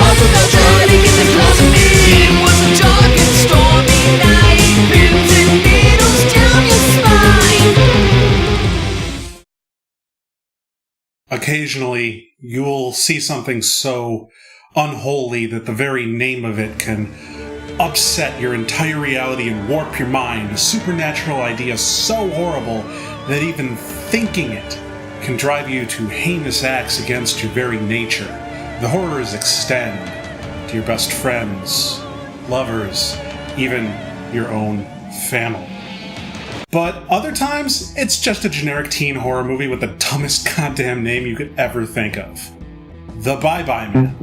Also felt a heartache in the closet. It was a dark and stormy night. Pins and needles down your spine. Occasionally, you'll see something so unholy that the very name of it can upset your entire reality and warp your mind. A supernatural idea so horrible that even thinking it can drive you to heinous acts against your very nature. The horrors extend to your best friends, lovers, even your own family. But other times, it's just a generic teen horror movie with the dumbest goddamn name you could ever think of. The Bye-Bye Man.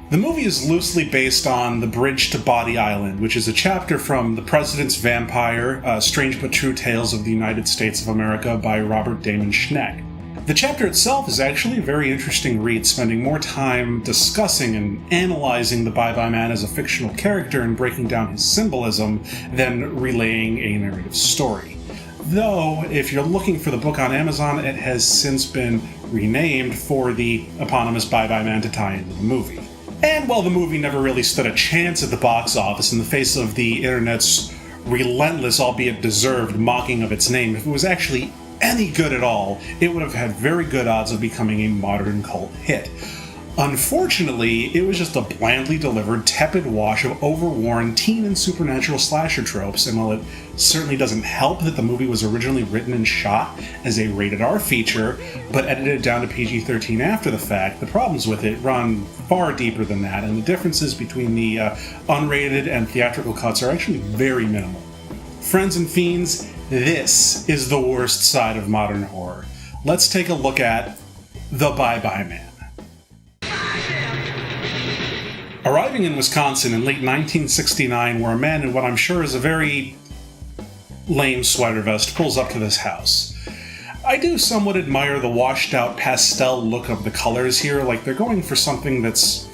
The movie is loosely based on The Bridge to Body Island, which is a chapter from The President's Vampire, Strange But True Tales of the United States of America by Robert Damon Schneck. The chapter itself is actually a very interesting read, spending more time discussing and analyzing the Bye-Bye Man as a fictional character and breaking down his symbolism than relaying a narrative story. Though, if you're looking for the book on Amazon, it has since been renamed for the eponymous Bye-Bye Man to tie into the movie. And while the movie never really stood a chance at the box office in the face of the internet's relentless, albeit deserved, mocking of its name, if it was actually any good at all, it would have had very good odds of becoming a modern cult hit. Unfortunately, it was just a blandly delivered, tepid wash of overworn teen and supernatural slasher tropes, and while it certainly doesn't help that the movie was originally written and shot as a rated R feature, but edited down to PG-13 after the fact, the problems with it run far deeper than that, and the differences between the unrated and theatrical cuts are actually very minimal. Friends and fiends, this is the worst side of modern horror. Let's take a look at The Bye-Bye Man. Arriving in Wisconsin in late 1969, where a man in what I'm sure is a very lame sweater vest pulls up to this house. I do somewhat admire the washed-out pastel look of the colors here, like they're going for something that's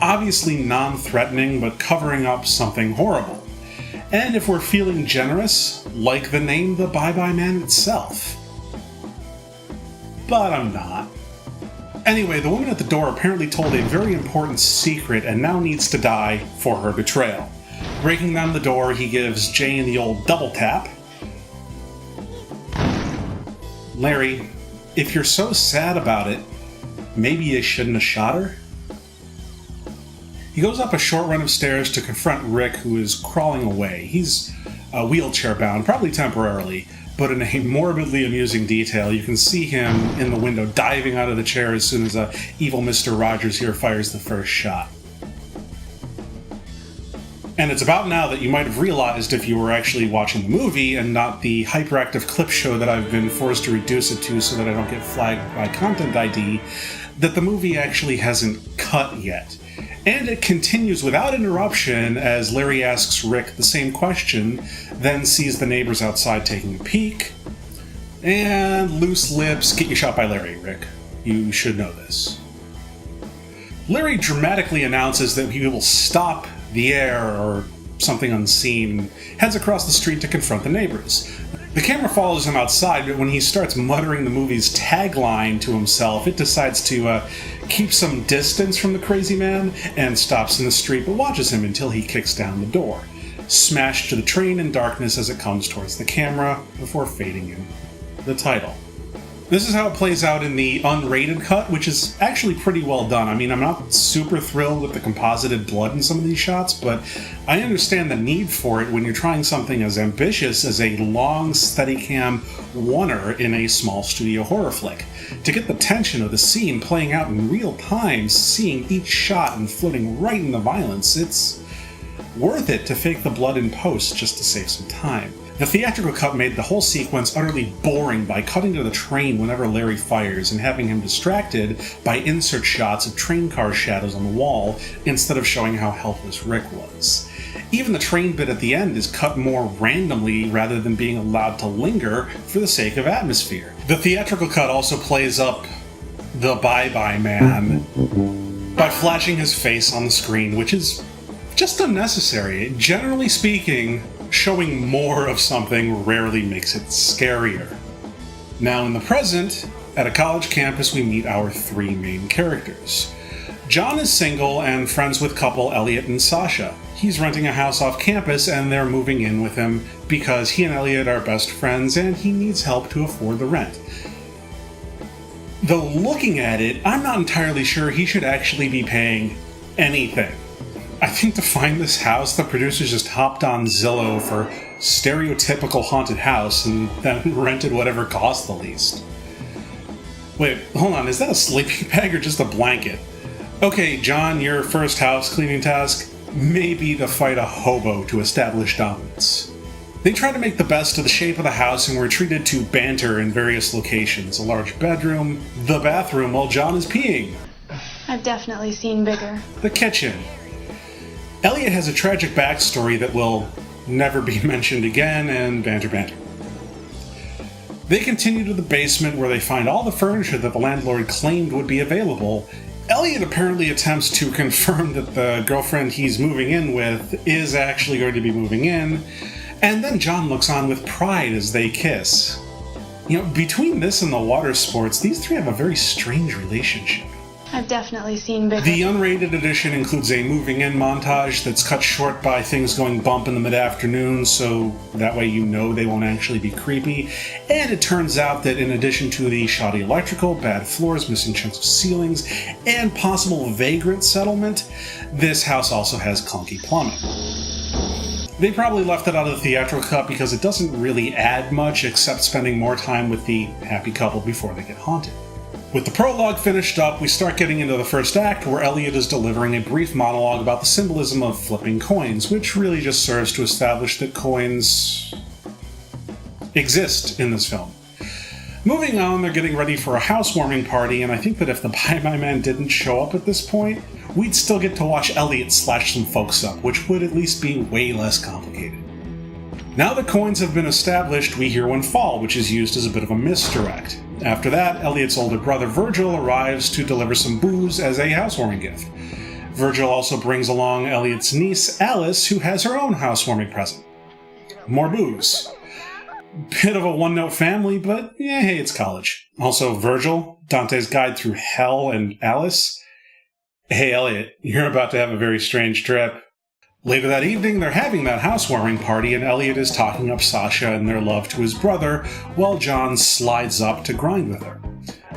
obviously non-threatening, but covering up something horrible. And if we're feeling generous, like the name The Bye-Bye Man itself. But I'm not. Anyway, the woman at the door apparently told a very important secret and now needs to die for her betrayal. Breaking down the door, he gives Jane the old double tap. Larry, if you're so sad about it, maybe you shouldn't have shot her? He goes up a short run of stairs to confront Rick, who is crawling away. He's wheelchair-bound, probably temporarily, but in a morbidly amusing detail, you can see him in the window diving out of the chair as soon as evil Mr. Rogers here fires the first shot. And it's about now that you might have realized, if you were actually watching the movie and not the hyperactive clip show that I've been forced to reduce it to so that I don't get flagged by Content ID, that the movie actually hasn't cut yet. And it continues without interruption as Larry asks Rick the same question, then sees the neighbors outside taking a peek. And loose lips get you shot by Larry, Rick. You should know this. Larry dramatically announces that he will stop the air or something unseen and heads across the street to confront the neighbors. The camera follows him outside, but when he starts muttering the movie's tagline to himself, it decides to keep some distance from the crazy man and stops in the street but watches him until he kicks down the door, smashed to the train in darkness as it comes towards the camera before fading in the title. This is how it plays out in the unrated cut, which is actually pretty well done. I mean, I'm not super thrilled with the composited blood in some of these shots, but I understand the need for it when you're trying something as ambitious as a long Steadicam oneer in a small studio horror flick. To get the tension of the scene playing out in real time, seeing each shot and floating right in the violence, it's worth it to fake the blood in post just to save some time. The theatrical cut made the whole sequence utterly boring by cutting to the train whenever Larry fires and having him distracted by insert shots of train car shadows on the wall instead of showing how helpless Rick was. Even the train bit at the end is cut more randomly rather than being allowed to linger for the sake of atmosphere. The theatrical cut also plays up the Bye-Bye Man by flashing his face on the screen, which is just unnecessary. Generally speaking, showing more of something rarely makes it scarier. Now in the present, at a college campus we meet our three main characters. John is single and friends with couple Elliot and Sasha. He's renting a house off campus and they're moving in with him because he and Elliot are best friends and he needs help to afford the rent. Though looking at it, I'm not entirely sure he should actually be paying anything. I think to find this house, the producers just hopped on Zillow for stereotypical haunted house and then rented whatever cost the least. Wait, hold on, is that a sleeping bag or just a blanket? Okay, John, your first house cleaning task may be to fight a hobo to establish dominance. They try to make the best of the shape of the house and were treated to banter in various locations. A large bedroom, the bathroom while John is peeing. I've definitely seen bigger. The kitchen. Elliot has a tragic backstory that will never be mentioned again, and banter. They continue to the basement where they find all the furniture that the landlord claimed would be available. Elliot apparently attempts to confirm that the girlfriend he's moving in with is actually going to be moving in, and then John looks on with pride as they kiss. You know, between this and the water sports, these three have a very strange relationship. I've definitely seen bigger. The unrated edition includes a moving in montage that's cut short by things going bump in the mid-afternoon, so that way you know they won't actually be creepy. And it turns out that in addition to the shoddy electrical, bad floors, missing chunks of ceilings, and possible vagrant settlement, this house also has clunky plumbing. They probably left it out of the theatrical cut because it doesn't really add much except spending more time with the happy couple before they get haunted. With the prologue finished up, we start getting into the first act where Elliot is delivering a brief monologue about the symbolism of flipping coins, which really just serves to establish that coins exist in this film. Moving on, they're getting ready for a housewarming party, and I think that if the Bye Bye Man didn't show up at this point, we'd still get to watch Elliot slash some folks up, which would at least be way less complicated. Now that coins have been established, we hear one fall, which is used as a bit of a misdirect. After that, Elliot's older brother Virgil arrives to deliver some booze as a housewarming gift. Virgil also brings along Elliot's niece, Alice, who has her own housewarming present. More booze. Bit of a one-note family, but yeah, hey, it's college. Also, Virgil, Dante's Guide Through Hell, and Alice. Hey, Elliot, you're about to have a very strange trip. Later that evening, they're having that housewarming party, and Elliot is talking up Sasha and their love to his brother, while John slides up to grind with her.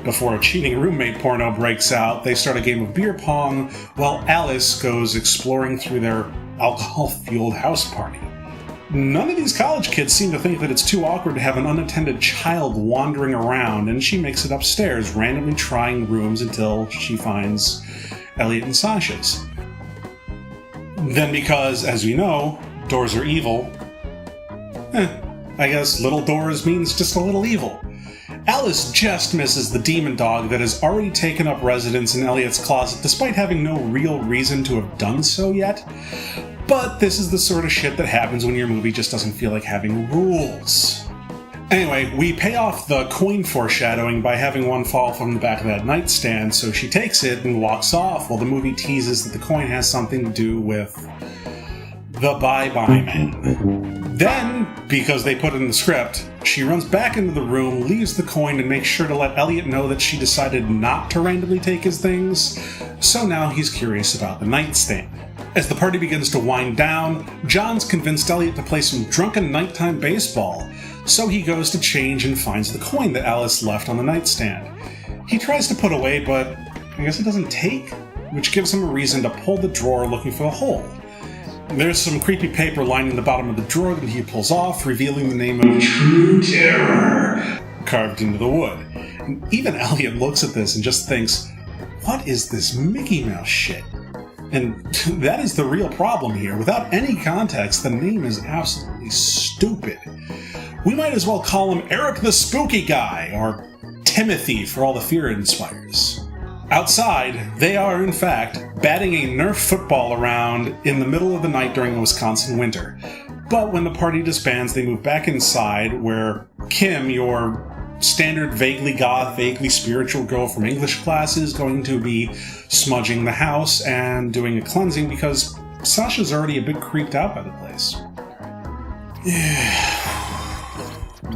Before a cheating roommate porno breaks out, they start a game of beer pong, while Alice goes exploring through their alcohol-fueled house party. None of these college kids seem to think that it's too awkward to have an unattended child wandering around, and she makes it upstairs, randomly trying rooms until she finds Elliot and Sasha's. Then because, as we know, doors are evil, I guess little doors means just a little evil. Alice just misses the demon dog that has already taken up residence in Elliot's closet despite having no real reason to have done so yet. But this is the sort of shit that happens when your movie just doesn't feel like having rules. Anyway, we pay off the coin foreshadowing by having one fall from the back of that nightstand, so she takes it and walks off while the movie teases that the coin has something to do with the Bye Bye Man. Then, because they put it in the script, she runs back into the room, leaves the coin, and makes sure to let Elliot know that she decided not to randomly take his things, so now he's curious about the nightstand. As the party begins to wind down, John's convinced Elliot to play some drunken nighttime baseball, so he goes to change and finds the coin that Alice left on the nightstand. He tries to put away, but I guess it doesn't take, which gives him a reason to pull the drawer looking for the hole. There's some creepy paper lining the bottom of the drawer that he pulls off, revealing the name of True Terror carved into the wood. And even Elliot looks at this and just thinks, what is this Mickey Mouse shit? And that is the real problem here. Without any context, the name is absolutely stupid. We might as well call him Eric the Spooky Guy, or Timothy for all the fear it inspires. Outside, they are, in fact, batting a Nerf football around in the middle of the night during the Wisconsin winter. But when the party disbands, they move back inside, where Kim, your standard vaguely goth, vaguely spiritual girl from English class, is going to be smudging the house and doing a cleansing because Sasha's already a bit creeped out by the place.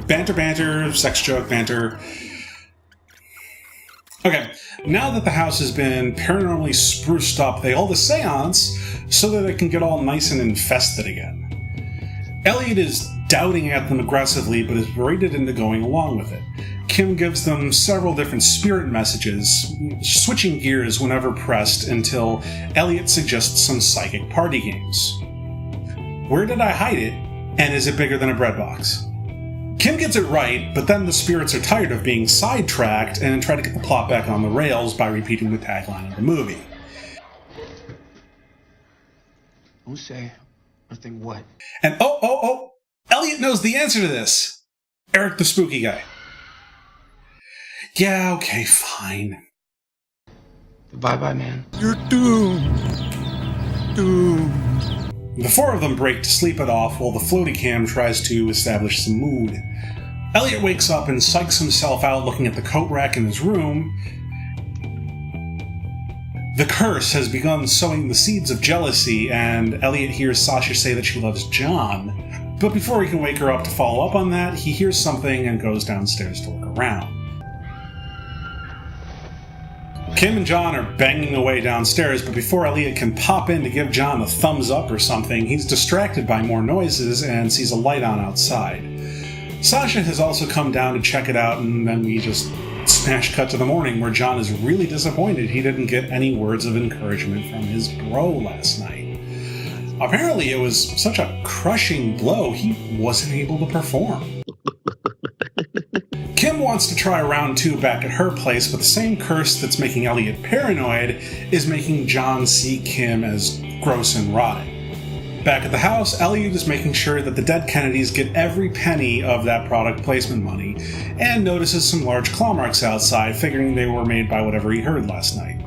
Banter, sex joke, banter. Okay, now that the house has been paranormally spruced up, they hold a seance so that it can get all nice and infested again. Elliot is doubting at them aggressively, but is berated into going along with it. Kim gives them several different spirit messages, switching gears whenever pressed until Elliot suggests some psychic party games. Where did I hide it? And is it bigger than a bread box? Kim gets it right, but then the spirits are tired of being sidetracked and try to get the plot back on the rails by repeating the tagline of the movie. Who say or think what? And oh, Elliot knows the answer to this. Eric the spooky guy. Yeah, okay, fine. Bye-bye, man. You're doomed. Doomed. The four of them break to sleep it off while the floaty cam tries to establish some mood. Elliot wakes up and psychs himself out looking at the coat rack in his room. The curse has begun sowing the seeds of jealousy, and Elliot hears Sasha say that she loves John. But before he can wake her up to follow up on that, he hears something and goes downstairs to look around. Kim and John are banging away downstairs, but before Elliot can pop in to give John a thumbs up or something, he's distracted by more noises and sees a light on outside. Sasha has also come down to check it out, and then we just smash cut to the morning where John is really disappointed he didn't get any words of encouragement from his bro last night. Apparently it was such a crushing blow he wasn't able to perform. Kim wants to try round 2 back at her place, but the same curse that's making Elliot paranoid is making John see Kim as gross and rotten. Back at the house, Elliot is making sure that the dead Kennedys get every penny of that product placement money, and notices some large claw marks outside, figuring they were made by whatever he heard last night.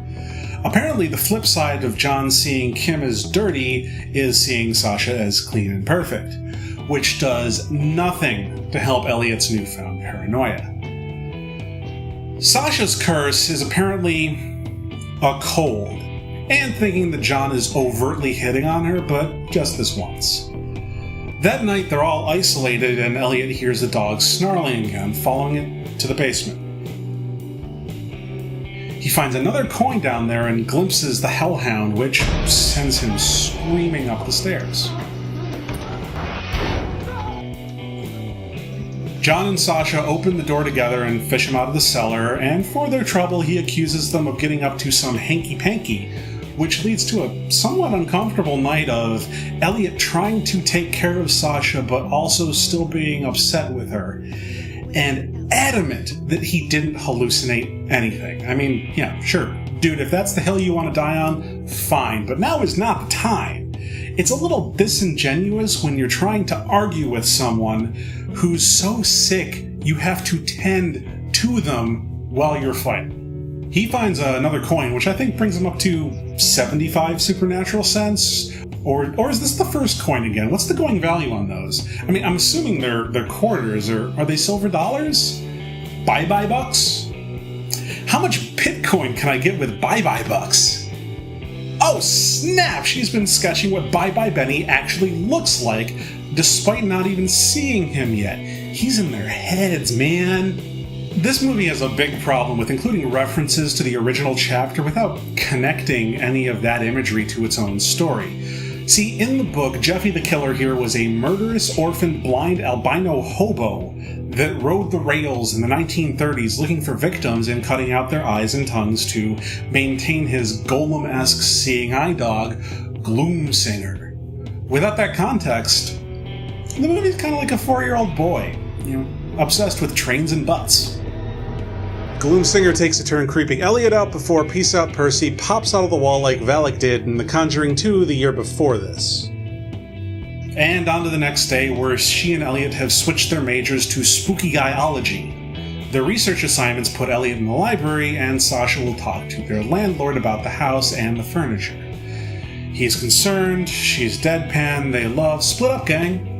Apparently, the flip side of John seeing Kim as dirty is seeing Sasha as clean and perfect, which does nothing to help Elliot's newfound paranoia. Sasha's curse is apparently a cold, and thinking that John is overtly hitting on her, but just this once. That night, they're all isolated, and Elliot hears the dog snarling again, following it to the basement. He finds another coin down there and glimpses the hellhound, which sends him screaming up the stairs. John and Sasha open the door together and fish him out of the cellar, and for their trouble he accuses them of getting up to some hanky-panky, which leads to a somewhat uncomfortable night of Elliot trying to take care of Sasha but also still being upset with her, and adamant that he didn't hallucinate anything. I mean, yeah, sure, dude, if that's the hill you want to die on, fine, but now is not the time. It's a little disingenuous when you're trying to argue with someone who's so sick you have to tend to them while you're fighting. He finds another coin, which I think brings him up to 75 supernatural cents. Or is this the first coin again? What's the going value on those? I mean, I'm assuming they're quarters, or are they silver dollars? Bye-bye bucks? How much Bitcoin can I get with bye-bye bucks? Oh snap! She's been sketching what Bye Bye Benny actually looks like, despite not even seeing him yet. He's in their heads, man. This movie has a big problem with including references to the original chapter without connecting any of that imagery to its own story. See, in the book, Jeffy the Killer here was a murderous, orphaned, blind albino hobo that rode the rails in the 1930s looking for victims and cutting out their eyes and tongues to maintain his golem-esque seeing eye dog, Gloomsinger. Without that context, the movie's kind of like a 4-year-old boy, obsessed with trains and butts. Gloomsinger takes a turn creeping Elliot out before Peace Out Percy pops out of the wall like Valak did in The Conjuring 2 the year before this. And on to the next day, where she and Elliot have switched their majors to spooky guyology. Their research assignments put Elliot in the library, and Sasha will talk to their landlord about the house and the furniture. He's concerned, she's deadpan, they love split up gang.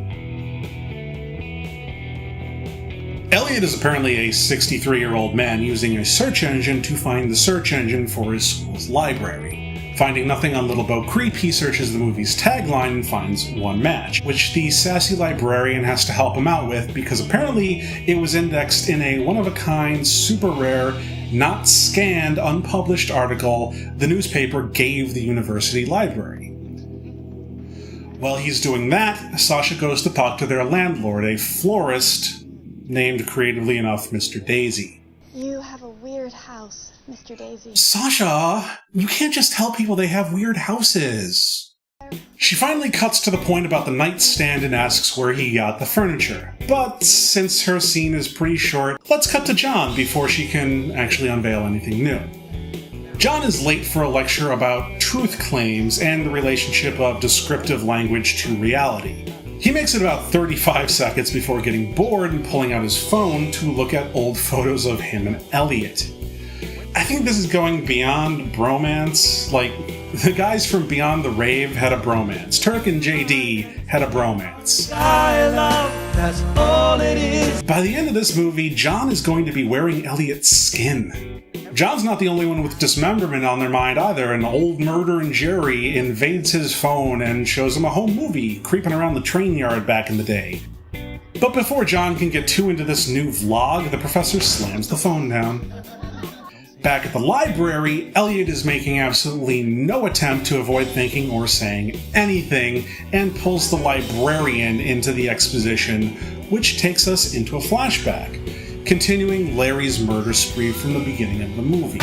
Elliot is apparently a 63-year-old man using a search engine to find the search engine for his school's library. Finding nothing on Little Bo Creep, he searches the movie's tagline and finds one match, which the sassy librarian has to help him out with because apparently it was indexed in a one-of-a-kind, super rare not scanned, unpublished article the newspaper gave the university library. While he's doing that, Sasha goes to talk to their landlord, a florist named, creatively enough, Mr. Daisy. You have a weird house, Mr. Daisy. Sasha, you can't just tell people they have weird houses. She finally cuts to the point about the nightstand and asks where he got the furniture. But since her scene is pretty short, let's cut to John before she can actually unveil anything new. John is late for a lecture about truth claims and the relationship of descriptive language to reality. He makes it about 35 seconds before getting bored and pulling out his phone to look at old photos of him and Elliot. I think this is going beyond bromance. Like, the guys from Beyond the Rave had a bromance. Turk and JD had a bromance. I love, that's all it is. By the end of this movie, John is going to be wearing Elliot's skin. John's not the only one with dismemberment on their mind either. An old murdering Jerry invades his phone and shows him a home movie creeping around the train yard back in the day. But before John can get too into this new vlog, the professor slams the phone down. Back at the library, Elliot is making absolutely no attempt to avoid thinking or saying anything and pulls the librarian into the exposition, which takes us into a flashback, continuing Larry's murder spree from the beginning of the movie.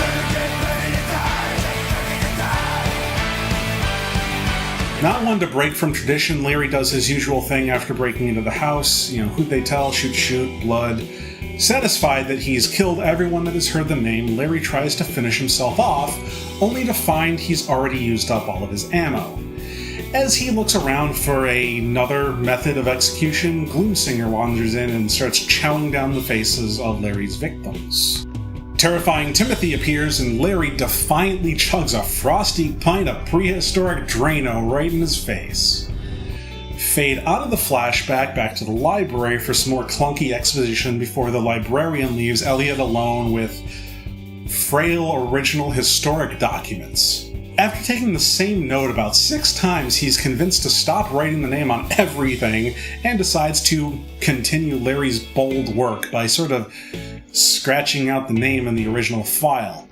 Not one to break from tradition, Larry does his usual thing after breaking into the house. Who'd they tell? Shoot, shoot, blood. Satisfied that he's killed everyone that has heard the name, Larry tries to finish himself off, only to find he's already used up all of his ammo. As he looks around for another method of execution, Gloomsinger wanders in and starts chowing down the faces of Larry's victims. Terrifying Timothy appears and Larry defiantly chugs a frosty pint of prehistoric Drano right in his face. Fade out of the flashback back to the library for some more clunky exposition before the librarian leaves Elliot alone with frail original historic documents. After taking the same note about 6 times, he's convinced to stop writing the name on everything and decides to continue Larry's bold work by sort of scratching out the name in the original file.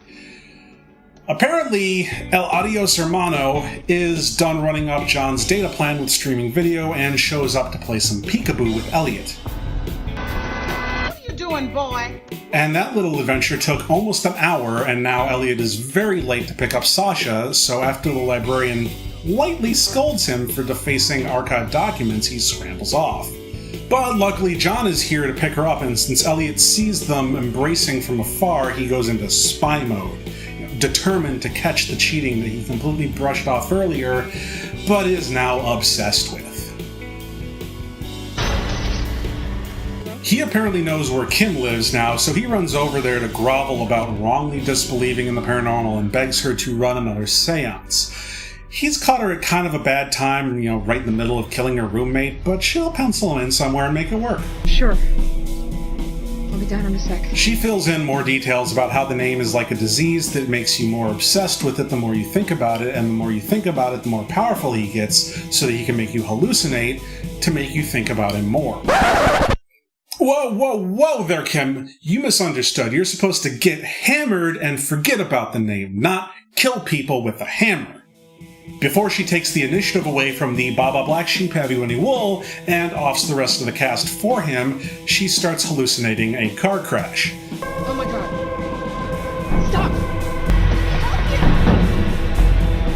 Apparently, El Adios Hermano is done running up John's data plan with streaming video and shows up to play some peekaboo with Elliot. What you doing, boy? And that little adventure took almost an hour, and now Elliot is very late to pick up Sasha, so after the librarian lightly scolds him for defacing archived documents, he scrambles off. But luckily, John is here to pick her up, and since Elliot sees them embracing from afar, he goes into spy mode, determined to catch the cheating that he completely brushed off earlier, but is now obsessed with. He apparently knows where Kim lives now, so he runs over there to grovel about wrongly disbelieving in the paranormal and begs her to run another seance. He's caught her at kind of a bad time, right in the middle of killing her roommate, but she'll pencil him in somewhere and make it work. Sure. I'll be down in a sec. She fills in more details about how the name is like a disease that makes you more obsessed with it the more you think about it, and the more you think about it, the more powerful he gets, so that he can make you hallucinate to make you think about him more. Whoa there, Kim. You misunderstood. You're supposed to get hammered and forget about the name, not kill people with a hammer. Before she takes the initiative away from the Baba Black Sheep Heavy Winnie Wool and offs the rest of the cast for him, she starts hallucinating a car crash. Oh my god. Stop!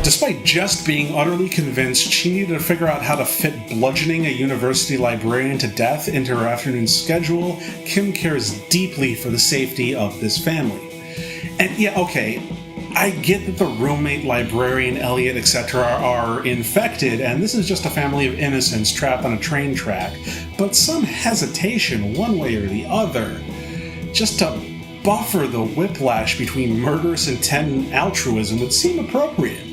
Despite just being utterly convinced she needed to figure out how to fit bludgeoning a university librarian to death into her afternoon schedule, Kim cares deeply for the safety of this family. And yeah, okay, I get that the roommate, librarian, Elliot, etc. are infected, and this is just a family of innocents trapped on a train track, but some hesitation one way or the other, just to buffer the whiplash between murderous intent and altruism, would seem appropriate.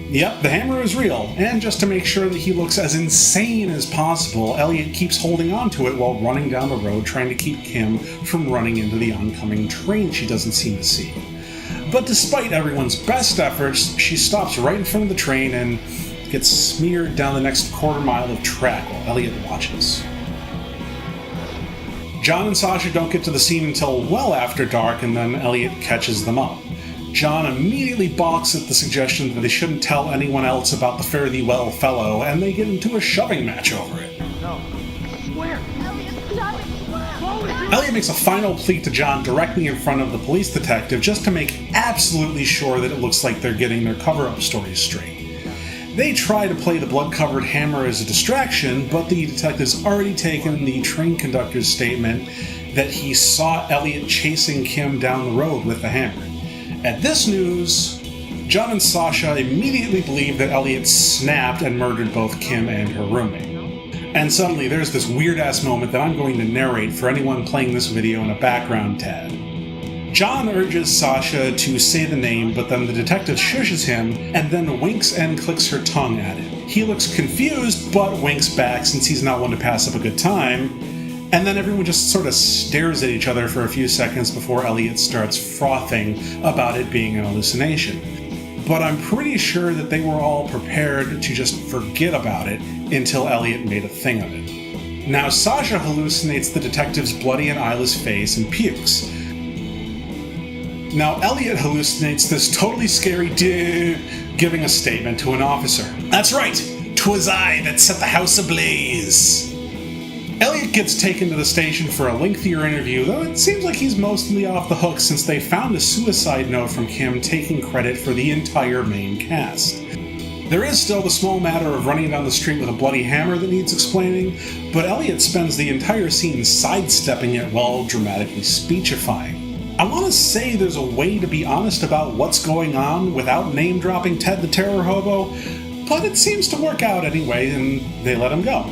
Yep, the hammer is real, and just to make sure that he looks as insane as possible, Elliot keeps holding on to it while running down the road trying to keep Kim from running into the oncoming train she doesn't seem to see. But despite everyone's best efforts, she stops right in front of the train and gets smeared down the next quarter mile of track while Elliot watches. John and Sasha don't get to the scene until well after dark, and then Elliot catches them up. John immediately balks at the suggestion that they shouldn't tell anyone else about the fare-thee-well fellow, and they get into a shoving match over it. No. Swear. Elliot makes a final plea to John directly in front of the police detective just to make absolutely sure that it looks like they're getting their cover-up stories straight. They try to play the blood-covered hammer as a distraction, but the detective's already taken the train conductor's statement that he saw Elliot chasing Kim down the road with the hammer. At this news, John and Sasha immediately believe that Elliot snapped and murdered both Kim and her roommate. And suddenly there's this weird-ass moment that I'm going to narrate for anyone playing this video in a background tab. John urges Sasha to say the name, but then the detective shushes him and then winks and clicks her tongue at him. He looks confused, but winks back since he's not one to pass up a good time, and then everyone just sort of stares at each other for a few seconds before Elliot starts frothing about it being an hallucination. But I'm pretty sure that they were all prepared to just forget about it until Elliot made a thing of it. Now, Sasha hallucinates the detective's bloody and eyeless face and pukes. Now, Elliot hallucinates this totally scary dude giving a statement to an officer. That's right! 'Twas I that set the house ablaze! Elliot gets taken to the station for a lengthier interview, though it seems like he's mostly off the hook since they found a suicide note from Kim taking credit for the entire main cast. There is still the small matter of running down the street with a bloody hammer that needs explaining, but Elliot spends the entire scene sidestepping it while dramatically speechifying. I want to say there's a way to be honest about what's going on without name-dropping Ted the Terror Hobo, but it seems to work out anyway, and they let him go.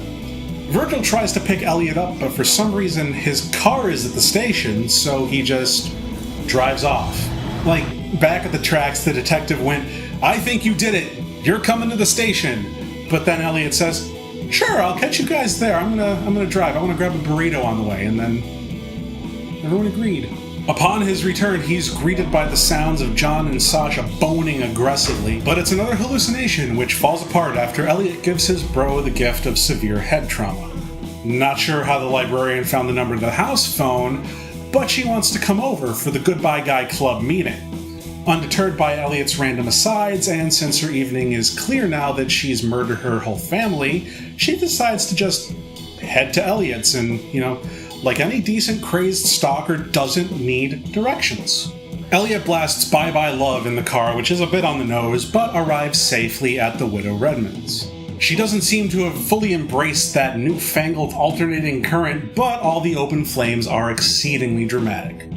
Virgil tries to pick Elliot up, but for some reason his car is at the station, so he just drives off. Like, back at the tracks, the detective went, "I think you did it. You're coming to the station." But then Elliot says, "Sure, I'll catch you guys there. I'm gonna drive. I want to grab a burrito on the way." And then everyone agreed. Upon his return, he's greeted by the sounds of John and Sasha boning aggressively, but it's another hallucination which falls apart after Elliot gives his bro the gift of severe head trauma. Not sure how the librarian found the number to the house phone, but she wants to come over for the Goodbye Guy Club meeting. Undeterred by Elliot's random asides, and since her evening is clear now that she's murdered her whole family, she decides to just head to Elliot's and, like any decent crazed stalker, doesn't need directions. Elliot blasts Bye Bye Love in the car, which is a bit on the nose, but arrives safely at the Widow Redmond's. She doesn't seem to have fully embraced that newfangled alternating current, but all the open flames are exceedingly dramatic.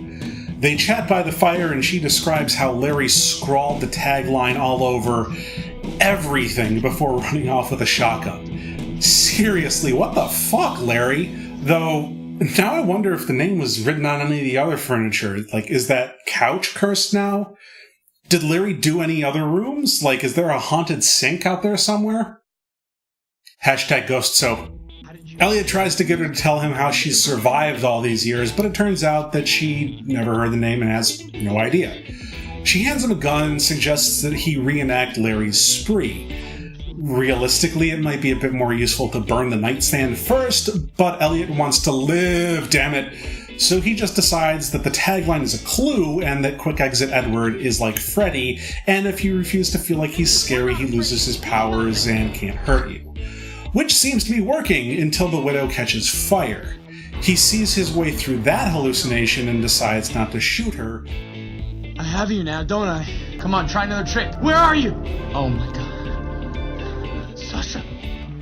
They chat by the fire and she describes how Larry scrawled the tagline all over everything before running off with a shotgun. Seriously, what the fuck, Larry? Though, now I wonder if the name was written on any of the other furniture. Like, is that couch cursed now? Did Larry do any other rooms? Like, is there a haunted sink out there somewhere? Hashtag ghost soap. Elliot tries to get her to tell him how she's survived all these years, but it turns out that she never heard the name and has no idea. She hands him a gun and suggests that he reenact Larry's spree. Realistically, it might be a bit more useful to burn the nightstand first, but Elliot wants to live, damn it. So he just decides that the tagline is a clue and that Quick Exit Edward is like Freddy, and if you refuse to feel like he's scary, he loses his powers and can't hurt you. Which seems to be working until the widow catches fire. He sees his way through that hallucination and decides not to shoot her. I have you now, don't I? Come on, try another trick. Where are you? Oh my god. Sasha.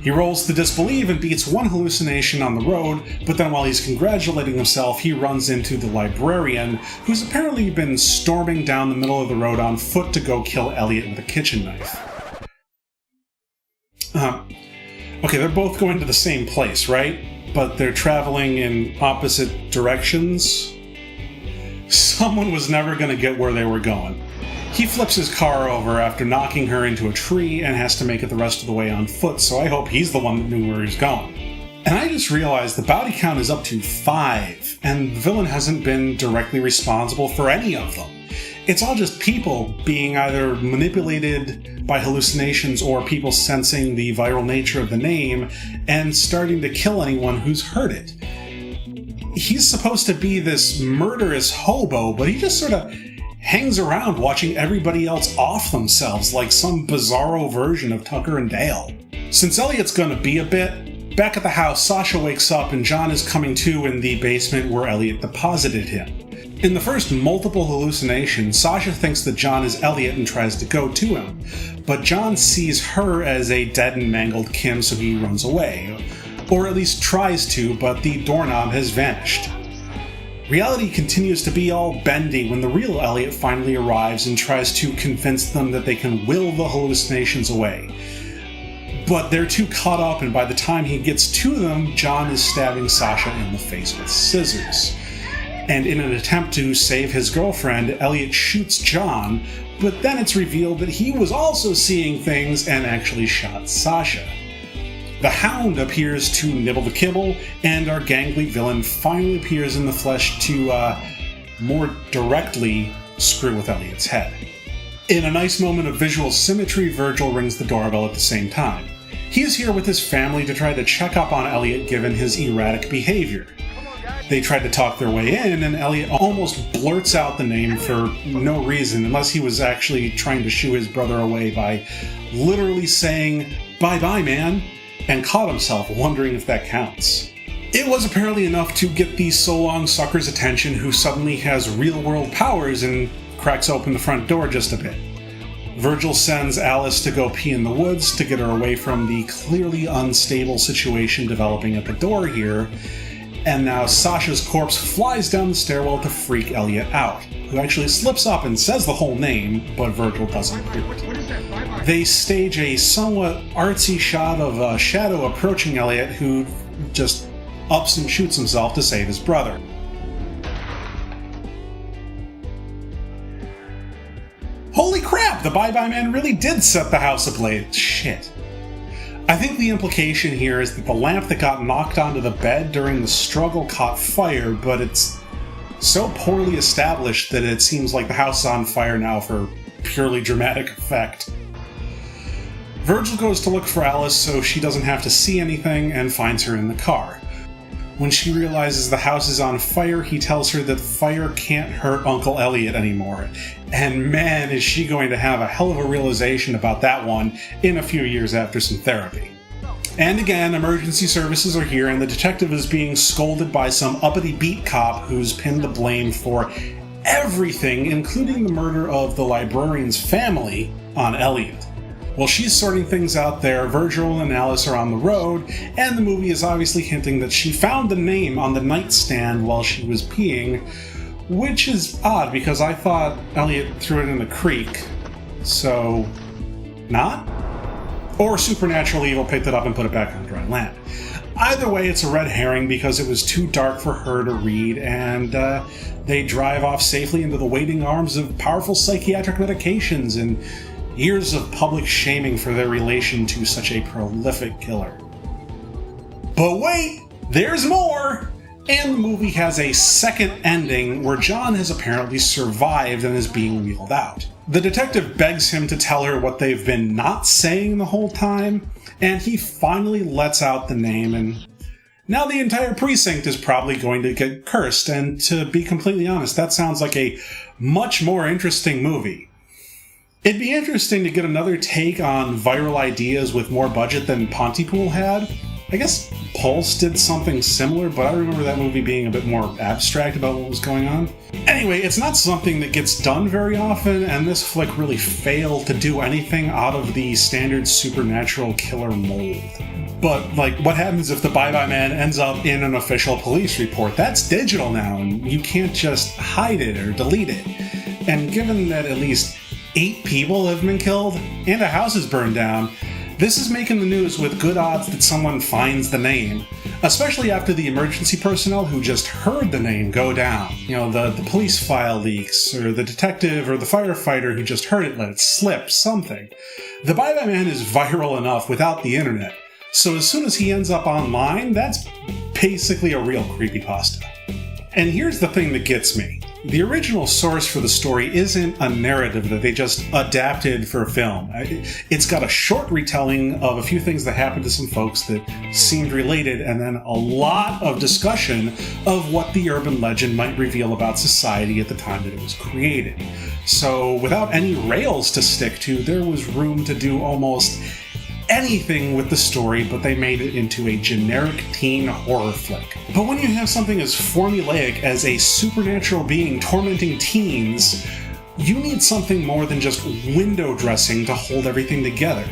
He rolls to disbelieve and beats one hallucination on the road, but then while he's congratulating himself, he runs into the librarian, who's apparently been storming down the middle of the road on foot to go kill Elliot with a kitchen knife. Okay, they're both going to the same place, right? But they're traveling in opposite directions? Someone was never going to get where they were going. He flips his car over after knocking her into a tree and has to make it the rest of the way on foot, so I hope he's the one that knew where he's going. And I just realized the bounty count is up to 5, and the villain hasn't been directly responsible for any of them. It's all just people being either manipulated by hallucinations or people sensing the viral nature of the name and starting to kill anyone who's heard it. he's supposed to be this murderous hobo, but he just sort of hangs around watching everybody else off themselves like some bizarro version of Tucker and Dale. Since Elliot's gonna be a bit, back at the house, Sasha wakes up and John is coming to in the basement where Elliot deposited him. In the first multiple hallucination, Sasha thinks that John is Elliot and tries to go to him, but John sees her as a dead and mangled Kim, so he runs away. Or at least tries to, but the doorknob has vanished. Reality continues to be all bendy when the real Elliot finally arrives and tries to convince them that they can will the hallucinations away. But they're too caught up, and by the time he gets to them, John is stabbing Sasha in the face with scissors. And in an attempt to save his girlfriend, Elliot shoots John, but then it's revealed that he was also seeing things and actually shot Sasha. The Hound appears to nibble the kibble, and our gangly villain finally appears in the flesh to more directly screw with Elliot's head. In a nice moment of visual symmetry, Virgil rings the doorbell at the same time. He is here with his family to try to check up on Elliot given his erratic behavior. They try to talk their way in, and Elliot almost blurts out the name for no reason, unless he was actually trying to shoo his brother away by literally saying, "Bye-bye, man," and caught himself wondering if that counts. It was apparently enough to get the so-long sucker's attention, who suddenly has real-world powers and cracks open the front door just a bit. Virgil sends Alice to go pee in the woods to get her away from the clearly unstable situation developing at the door here, and now Sasha's corpse flies down the stairwell to freak Elliot out, who actually slips up and says the whole name, but Virgil doesn't do it. They stage a somewhat artsy shot of a shadow approaching Elliot, who just ups and shoots himself to save his brother. Holy crap, the Bye-Bye Man really did set the house ablaze. Shit. I think the implication here is that the lamp that got knocked onto the bed during the struggle caught fire, but it's so poorly established that it seems like the house is on fire now for purely dramatic effect. Virgil goes to look for Alice so she doesn't have to see anything and finds her in the car. When she realizes the house is on fire, he tells her that fire can't hurt Uncle Elliot anymore. And man, is she going to have a hell of a realization about that one in a few years after some therapy. And again, emergency services are here, and the detective is being scolded by some uppity beat cop who's pinned the blame for everything, including the murder of the librarian's family, on Elliot. While she's sorting things out there, Virgil and Alice are on the road, and the movie is obviously hinting that she found the name on the nightstand while she was peeing, which is odd because I thought Elliot threw it in the creek. So, not? Or supernatural evil picked it up and put it back on dry land. Either way, it's a red herring because it was too dark for her to read, and they drive off safely into the waiting arms of powerful psychiatric medications and years of public shaming for their relation to such a prolific killer. But wait, there's more! And the movie has a second ending where John has apparently survived and is being wheeled out. The detective begs him to tell her what they've been not saying the whole time, and he finally lets out the name, and now the entire precinct is probably going to get cursed, and to be completely honest, that sounds like a much more interesting movie. It'd be interesting to get another take on viral ideas with more budget than Pontypool had. I guess Pulse did something similar, but I remember that movie being a bit more abstract about what was going on. Anyway, it's not something that gets done very often, and this flick really failed to do anything out of the standard supernatural killer mold. But, what happens if the Bye-Bye Man ends up in an official police report? That's digital now, and you can't just hide it or delete it. And given that at least 8 people have been killed and a house is burned down, this is making the news with good odds that someone finds the name, especially after the emergency personnel who just heard the name go down. You know, the police file leaks, or the detective or the firefighter who just heard it let it slip, something. The Bye-Bye Man is viral enough without the internet, so as soon as he ends up online, that's basically a real creepypasta. And here's the thing that gets me. The original source for the story isn't a narrative that they just adapted for film. It's got a short retelling of a few things that happened to some folks that seemed related, and then a lot of discussion of what the urban legend might reveal about society at the time that it was created. So, without any rails to stick to, there was room to do almost anything with the story, but they made it into a generic teen horror flick. But when you have something as formulaic as a supernatural being tormenting teens, you need something more than just window dressing to hold everything together.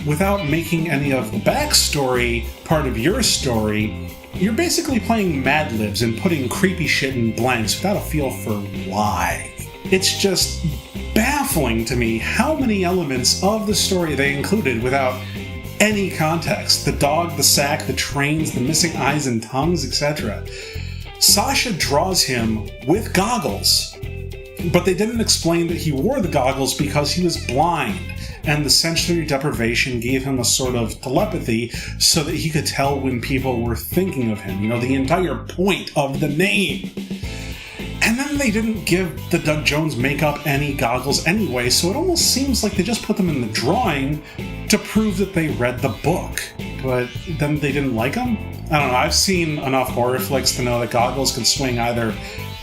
Without making any of the backstory part of your story, you're basically playing Mad Libs and putting creepy shit in blanks without a feel for why. It's just baffling to me how many elements of the story they included without any context. The dog, the sack, the trains, the missing eyes and tongues, etc. Sasha draws him with goggles, but they didn't explain that he wore the goggles because he was blind, and the sensory deprivation gave him a sort of telepathy so that he could tell when people were thinking of him. You know, the entire point of the name. And then they didn't give the Doug Jones makeup any goggles anyway, so it almost seems like they just put them in the drawing to prove that they read the book. But then they didn't like them? I don't know, I've seen enough horror flicks to know that goggles can swing either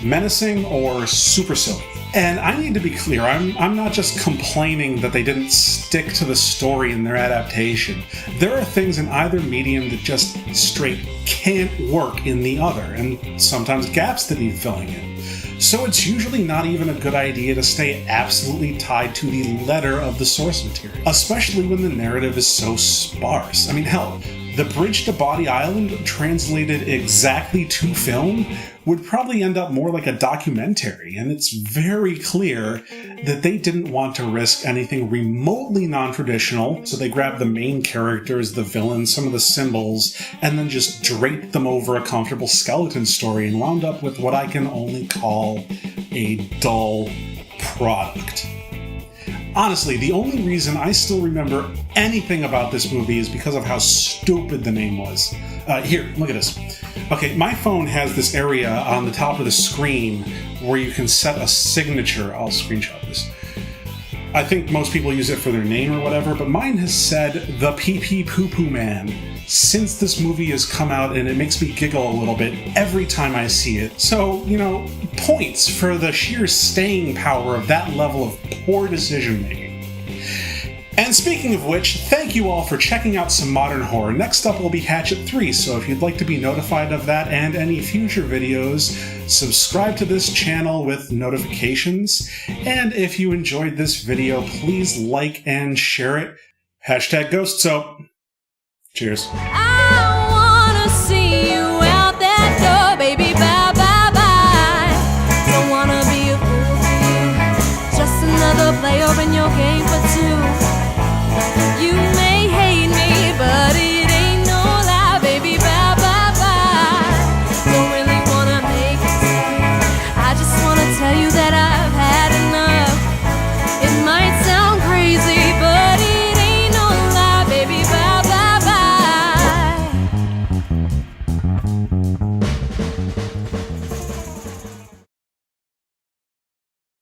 menacing or super silly. And I need to be clear, I'm not just complaining that they didn't stick to the story in their adaptation. There are things in either medium that just straight can't work in the other, and sometimes gaps that need filling in. So it's usually not even a good idea to stay absolutely tied to the letter of the source material, especially when the narrative is so sparse. I mean, hell, The Bridge to Body Island, translated exactly to film, would probably end up more like a documentary, and it's very clear that they didn't want to risk anything remotely non-traditional, so they grabbed the main characters, the villains, some of the symbols, and then just draped them over a comfortable skeleton story and wound up with what I can only call a dull product. Honestly, the only reason I still remember anything about this movie is because of how stupid the name was. Here, look at this. Okay, my phone has this area on the top of the screen where you can set a signature. I'll screenshot this. I think most people use it for their name or whatever, but mine has said the Pee-Pee Poo-Poo Man since this movie has come out, and it makes me giggle a little bit every time I see it. So, you know, points for the sheer staying power of that level of poor decision making. And speaking of which, thank you all for checking out some modern horror. Next up will be Hatchet 3, so if you'd like to be notified of that and any future videos, subscribe to this channel with notifications. And if you enjoyed this video, please like and share it. Hashtag Ghost Soap. Cheers. I wanna see you out that door, baby, bye, bye, bye. Don't wanna be a fool to you, just another player in your game for two. You may